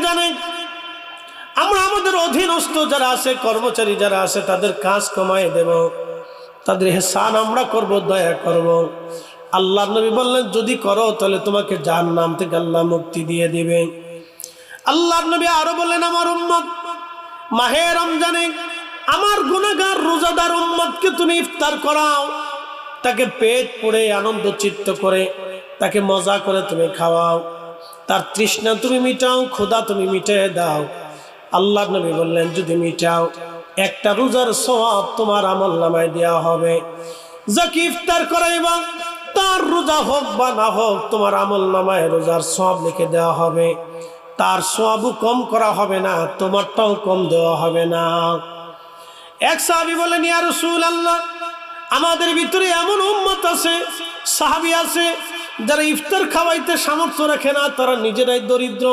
জানেন আমরা আমাদের অধীনস্থ যারা আছে, কর্মচারী যারা আছে, তাদের কাজ কমায় দেব, তাদের ইহসান আমরা করব, দয়া করব। আল্লাহর নবী বললেন যদি করো তাহলে তোমাকে জাহান্নাম থেকে আল্লাহ মুক্তি দিয়ে দিবে। আল্লাহর নবী আরো বললেন আমার উম্মত মাহে রমজানে আমার গুনাহগার রোজাদার উম্মতকে তুমি ইফতার করাও, তাকে পেট পুড়ে আনন্দ চিত্ত করে তাকে মজা করে তুমি খাওয়াও, তার তৃষ্ণা তুমি মিটাও, ক্ষুধা তুমি মিটিয়ে দাও। আল্লাহর নবী বললেন যদি মিটাও একটা রোজার সওয়াব তোমার আমলনামায় দেওয়া হবে। যাকে ইফতার করাইবা তার রোজা হোক বা না হোক তোমার আমলনামায় রোজার সওয়াব লিখে দেওয়া হবে, তার সওয়াবও কম করা হবে না, তোমারটাও কম দেওয়া হবে না। এক সাহাবী বলেন ইয়া রাসূলুল্লাহ আমাদের ভিতরে এমন উম্মত আছে, সাহাবী আছে যারা ইফতার খাওয়াইতে সামর্থ্য রাখে না, তারা নিজেরাই দরিদ্র।